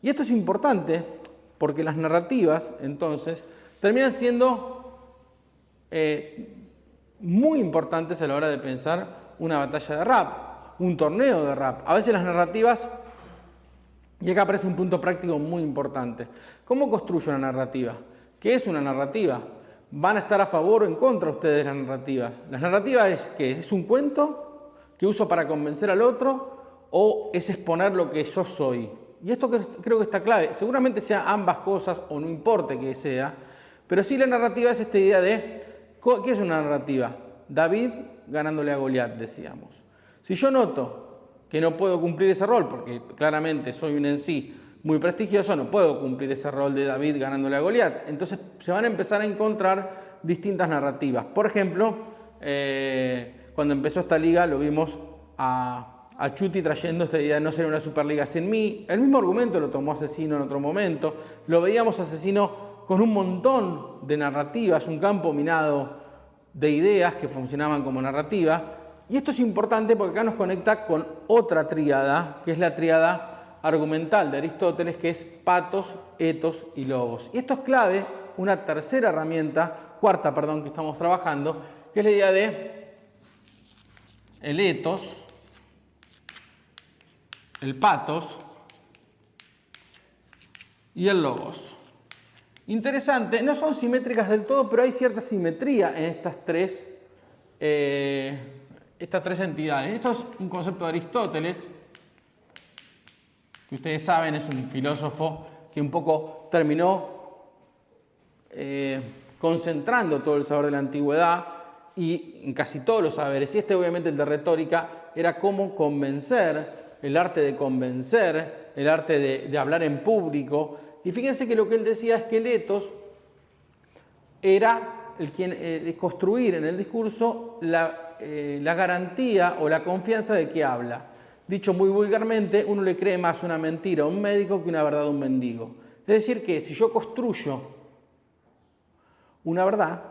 Y esto es importante porque las narrativas, entonces, terminan siendo muy importantes a la hora de pensar una batalla de rap, un torneo de rap. A veces las narrativas, y acá aparece un punto práctico muy importante. ¿Cómo construyo una narrativa? ¿Qué es una narrativa? ¿Van a estar a favor o en contra ustedes de las narrativas? ¿Las narrativas es qué? ¿Es un cuento que uso para convencer al otro o es exponer lo que yo soy? Y esto creo que está clave. Seguramente sea ambas cosas o no importe que sea, pero sí la narrativa es esta idea de ¿qué es una narrativa? David ganándole a Goliat, decíamos. Si yo noto que no puedo cumplir ese rol, porque claramente soy un en sí muy prestigioso, no puedo cumplir ese rol de David ganándole a Goliat. Entonces se van a empezar a encontrar distintas narrativas. Por ejemplo, cuando empezó esta liga lo vimos a Chuti trayendo esta idea de no ser una Superliga sin mí. El mismo argumento lo tomó Asesino en otro momento. Lo veíamos Asesino con un montón de narrativas, un campo minado de ideas que funcionaban como narrativa. Y esto es importante porque acá nos conecta con otra tríada, que es la tríada argumental de Aristóteles, que es patos, etos y logos. Y esto es clave, una tercera herramienta, cuarta, perdón, que estamos trabajando, que es la idea de el etos, el patos y el logos. Interesante, no son simétricas del todo, pero hay cierta simetría en estas tres entidades. Esto es un concepto de Aristóteles, que ustedes saben es un filósofo que un poco terminó concentrando todo el saber de la antigüedad y en casi todos los saberes. Y obviamente el de retórica era cómo convencer, el arte de convencer, el arte de hablar en público. Y fíjense que lo que él decía es que el etos era construir en el discurso la garantía o la confianza de que habla. Dicho muy vulgarmente, uno le cree más una mentira a un médico que una verdad a un mendigo. Es decir, que si yo construyo una verdad,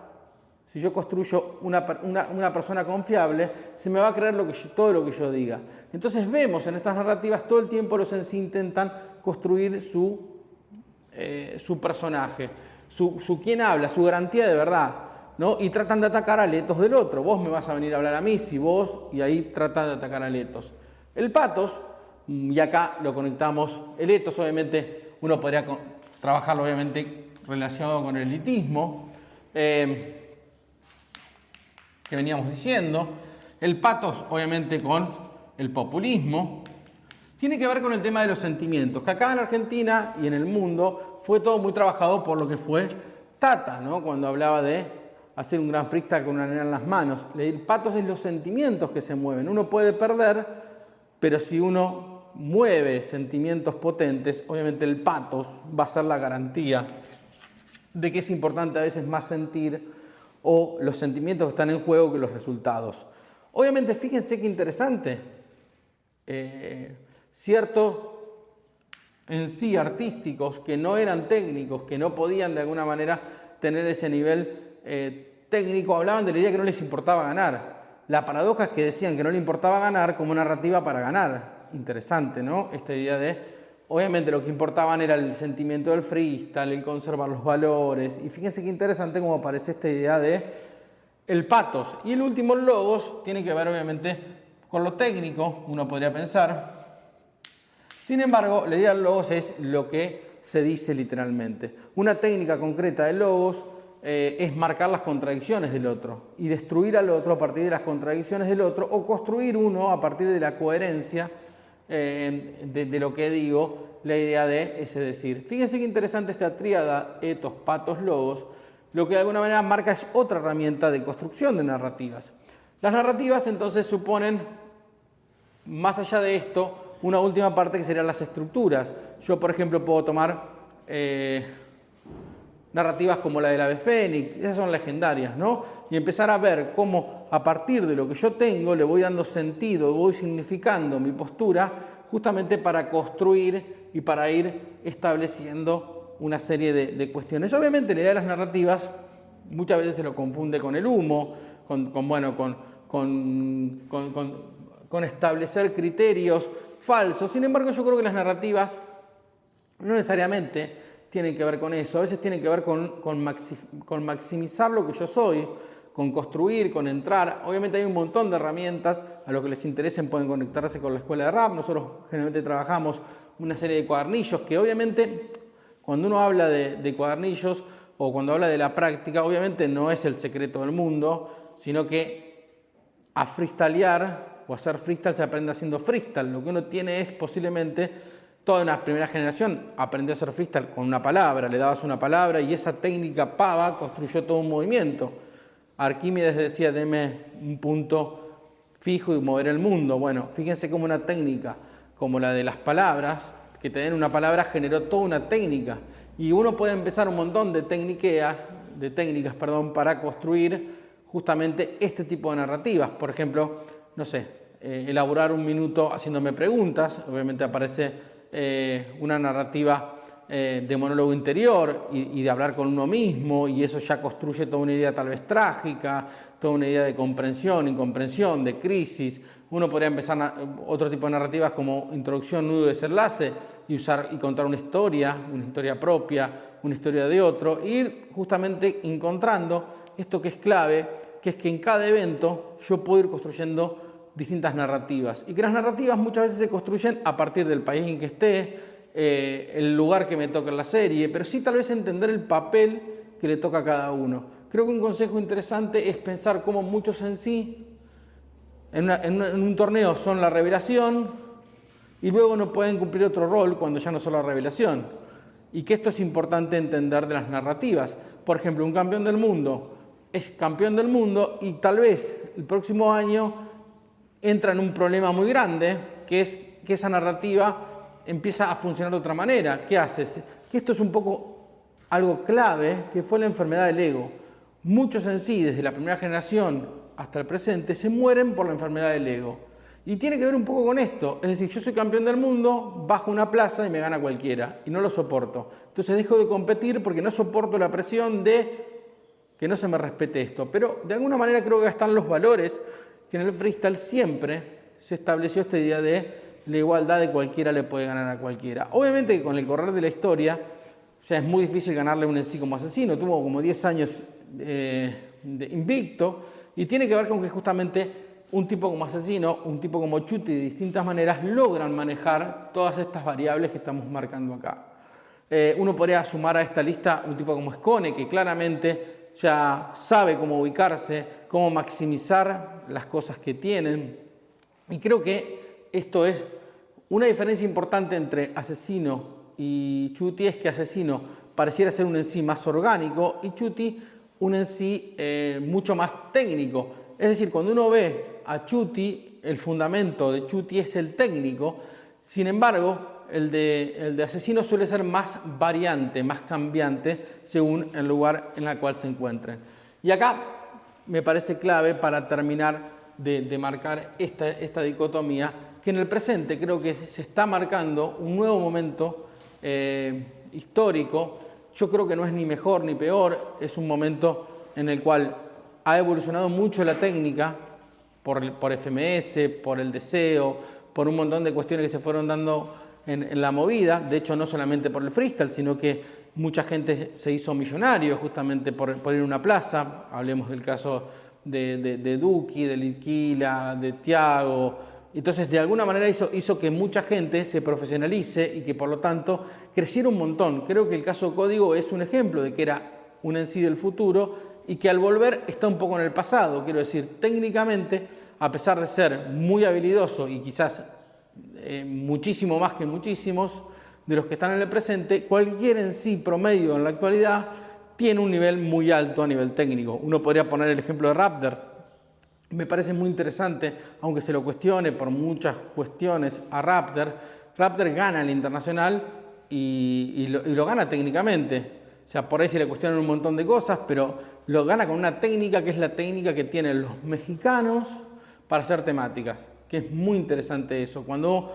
si yo construyo una persona confiable, se me va a creer todo lo que yo diga. Entonces vemos en estas narrativas todo el tiempo los en sí intentan construir su personaje, su quién habla, su garantía de verdad, ¿no? Y tratan de atacar al etos del otro. Vos me vas a venir a hablar a mí, si vos, y ahí tratan de atacar al etos. El patos, y acá lo conectamos, el etos obviamente uno podría trabajarlo obviamente relacionado con el elitismo, que veníamos diciendo, el patos obviamente con el populismo. Tiene que ver con el tema de los sentimientos, que acá en Argentina y en el mundo fue todo muy trabajado por lo que fue Tata, ¿no? Cuando hablaba de hacer un gran freestyle con una nena en las manos. El patos es los sentimientos que se mueven. Uno puede perder, pero si uno mueve sentimientos potentes, obviamente el patos va a ser la garantía de que es importante a veces más sentir o los sentimientos que están en juego que los resultados. Obviamente, fíjense qué interesante. Ciertos en sí artísticos que no eran técnicos, que no podían de alguna manera tener ese nivel técnico, hablaban de la idea que no les importaba ganar. La paradoja es que decían que no les importaba ganar como narrativa para ganar. Interesante, ¿no? Esta idea de, obviamente lo que importaban era el sentimiento del freestyle, el conservar los valores. Y fíjense qué interesante cómo aparece esta idea de el patos. Y el último, el logos, tiene que ver obviamente con lo técnico, uno podría pensar. Sin embargo, la idea del logos es lo que se dice literalmente. Una técnica concreta del logos es marcar las contradicciones del otro y destruir al otro a partir de las contradicciones del otro o construir uno a partir de la coherencia de lo que digo, la idea de ese decir. Fíjense qué interesante esta tríada etos, patos, logos. Lo que de alguna manera marca es otra herramienta de construcción de narrativas. Las narrativas entonces suponen, más allá de esto, una última parte que serían las estructuras. Yo, por ejemplo, puedo tomar narrativas como la del ave fénix, esas son legendarias, ¿no? Y empezar a ver cómo a partir de lo que yo tengo le voy dando sentido, voy significando mi postura justamente para construir y para ir estableciendo una serie de cuestiones. Obviamente la idea de las narrativas muchas veces se lo confunde con el humo, con establecer criterios falsos. Sin embargo, yo creo que las narrativas no necesariamente tienen que ver con eso, a veces tienen que ver con maximizar lo que yo soy, con construir, con entrar. Obviamente hay un montón de herramientas, a los que les interesen pueden conectarse con la escuela de rap. Nosotros generalmente trabajamos una serie de cuadernillos que obviamente cuando uno habla de cuadernillos o cuando habla de la práctica, obviamente no es el secreto del mundo, sino que a freestylear o hacer freestyle se aprende haciendo freestyle. Lo que uno tiene es posiblemente toda una primera generación aprendió a hacer freestyle con una palabra, le dabas una palabra y esa técnica pava construyó todo un movimiento. Arquímedes decía, deme un punto fijo y mover el mundo. Bueno, fíjense cómo una técnica como la de las palabras, que te den una palabra, generó toda una técnica. Y uno puede empezar un montón de técnicas, para construir justamente este tipo de narrativas. Por ejemplo, no sé, elaborar un minuto haciéndome preguntas. Obviamente aparece una narrativa de monólogo interior y de hablar con uno mismo, y eso ya construye toda una idea tal vez trágica, toda una idea de comprensión, incomprensión, de crisis. Uno podría empezar otro tipo de narrativas como introducción, nudo y desenlace, y contar una historia propia, una historia de otro, e ir justamente encontrando esto que es clave, que es que en cada evento yo puedo ir construyendo distintas narrativas, y que las narrativas muchas veces se construyen a partir del país en que esté, el lugar que me toca en la serie, pero sí tal vez entender el papel que le toca a cada uno. Creo que un consejo interesante es pensar cómo muchos en sí, en un torneo son la revelación y luego no pueden cumplir otro rol cuando ya no son la revelación. Y que esto es importante entender de las narrativas. Por ejemplo, un campeón del mundo es campeón del mundo y tal vez el próximo año entra en un problema muy grande, que es que esa narrativa empieza a funcionar de otra manera. ¿Qué haces? Que esto es un poco algo clave, que fue la enfermedad del ego. Muchos en sí, desde la primera generación hasta el presente, se mueren por la enfermedad del ego. Y tiene que ver un poco con esto. Es decir, yo soy campeón del mundo, bajo una plaza y me gana cualquiera. Y no lo soporto. Entonces dejo de competir porque no soporto la presión de que no se me respete esto. Pero de alguna manera creo que están los valores que en el freestyle siempre se estableció esta idea de la igualdad, de cualquiera le puede ganar a cualquiera. Obviamente que con el correr de la historia ya es muy difícil ganarle a un en sí como asesino. Tuvo como 10 años de invicto, y tiene que ver con que justamente un tipo como asesino, un tipo como Chuti, de distintas maneras logran manejar todas estas variables que estamos marcando acá. Uno podría sumar a esta lista un tipo como Skone, que claramente ya sabe cómo ubicarse, cómo maximizar las cosas que tienen. Y creo que esto es una diferencia importante entre Asesino y Chuti, es que Asesino pareciera ser un en sí más orgánico y Chuti un en sí mucho más técnico. Es decir, cuando uno ve a Chuti, el fundamento de Chuti es el técnico. Sin embargo, el de Asesino suele ser más variante, más cambiante, según el lugar en el cual se encuentren. Y acá me parece clave para terminar de marcar esta dicotomía, que en el presente creo que se está marcando un nuevo momento histórico. Yo creo que no es ni mejor ni peor, es un momento en el cual ha evolucionado mucho la técnica por FMS, por el deseo, por un montón de cuestiones que se fueron dando en la movida. De hecho, no solamente por el freestyle, sino que mucha gente se hizo millonario justamente por ir a una plaza. Hablemos del caso de Duki, de Liquila, de Tiago. Entonces, de alguna manera hizo que mucha gente se profesionalice y que, por lo tanto, creciera un montón. Creo que el caso Código es un ejemplo de que era un en sí del futuro y que al volver está un poco en el pasado. Quiero decir, técnicamente, a pesar de ser muy habilidoso y quizás muchísimo más que muchísimos de los que están en el presente, cualquier en sí promedio en la actualidad tiene un nivel muy alto a nivel técnico. Uno podría poner el ejemplo de Raptor. Me parece muy interesante, aunque se lo cuestione por muchas cuestiones a Raptor. Raptor gana el internacional y lo gana técnicamente. O sea, por ahí se le cuestionan un montón de cosas, pero lo gana con una técnica que es la técnica que tienen los mexicanos para hacer temáticas, que es muy interesante eso. Cuando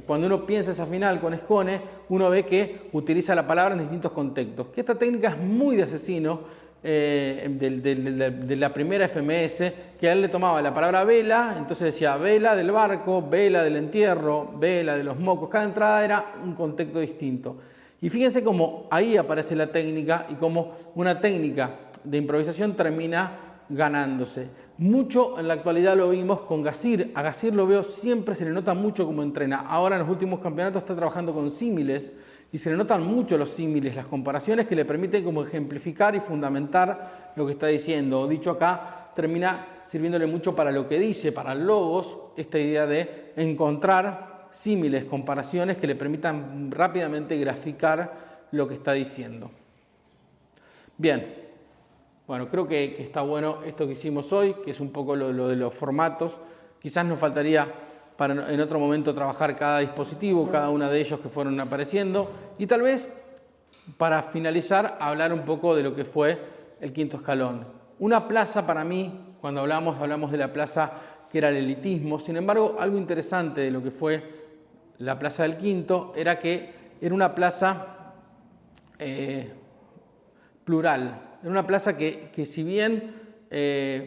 uno piensa esa final con Skone, uno ve que utiliza la palabra en distintos contextos. Que esta técnica es muy de Asesino, de la primera FMS, que a él le tomaba la palabra vela, entonces decía vela del barco, vela del entierro, vela de los mocos, cada entrada era un contexto distinto. Y fíjense cómo ahí aparece la técnica y cómo una técnica de improvisación termina ganándose. Mucho en la actualidad lo vimos con Gasir. A Gasir lo veo siempre, se le nota mucho cómo entrena. Ahora en los últimos campeonatos está trabajando con símiles y se le notan mucho los símiles, las comparaciones que le permiten como ejemplificar y fundamentar lo que está diciendo. Dicho acá, termina sirviéndole mucho para lo que dice, para el logos, esta idea de encontrar símiles, comparaciones que le permitan rápidamente graficar lo que está diciendo. Bien, bueno, creo que está bueno esto que hicimos hoy, que es un poco lo de los formatos. Quizás nos faltaría para en otro momento trabajar cada dispositivo, cada uno de ellos que fueron apareciendo, y tal vez para finalizar hablar un poco de lo que fue el quinto escalón. Una plaza para mí, cuando hablamos de la plaza que era el elitismo. Sin embargo, algo interesante de lo que fue la plaza del quinto era que era una plaza plural. Era una plaza que si bien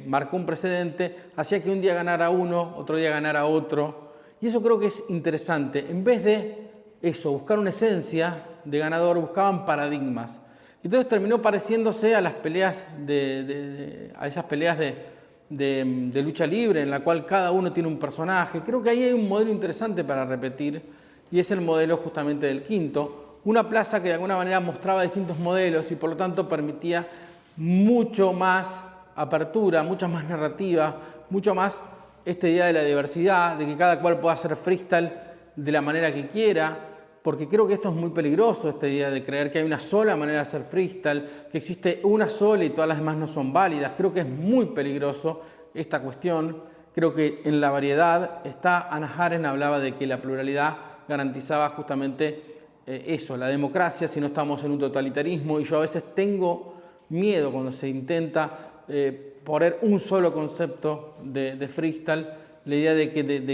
marcó un precedente, hacía que un día ganara uno, otro día ganara otro. Y eso creo que es interesante. En vez de eso, buscar una esencia de ganador, buscaban paradigmas. Entonces terminó pareciéndose a las peleas a esas peleas de lucha libre, en la cual cada uno tiene un personaje. Creo que ahí hay un modelo interesante para repetir, y es el modelo justamente del quinto. Una plaza que de alguna manera mostraba distintos modelos y por lo tanto permitía mucho más apertura, mucha más narrativa, mucho más esta idea de la diversidad, de que cada cual pueda hacer freestyle de la manera que quiera, porque creo que esto es muy peligroso, esta idea de creer que hay una sola manera de hacer freestyle, que existe una sola y todas las demás no son válidas. Creo que es muy peligroso esta cuestión. Creo que en la variedad Hannah Arendt hablaba de que la pluralidad garantizaba justamente eso, la democracia, si no estamos en un totalitarismo, y yo a veces tengo miedo cuando se intenta poner un solo concepto de freestyle, la idea de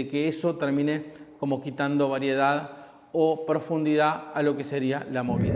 que eso termine como quitando variedad o profundidad a lo que sería la movida.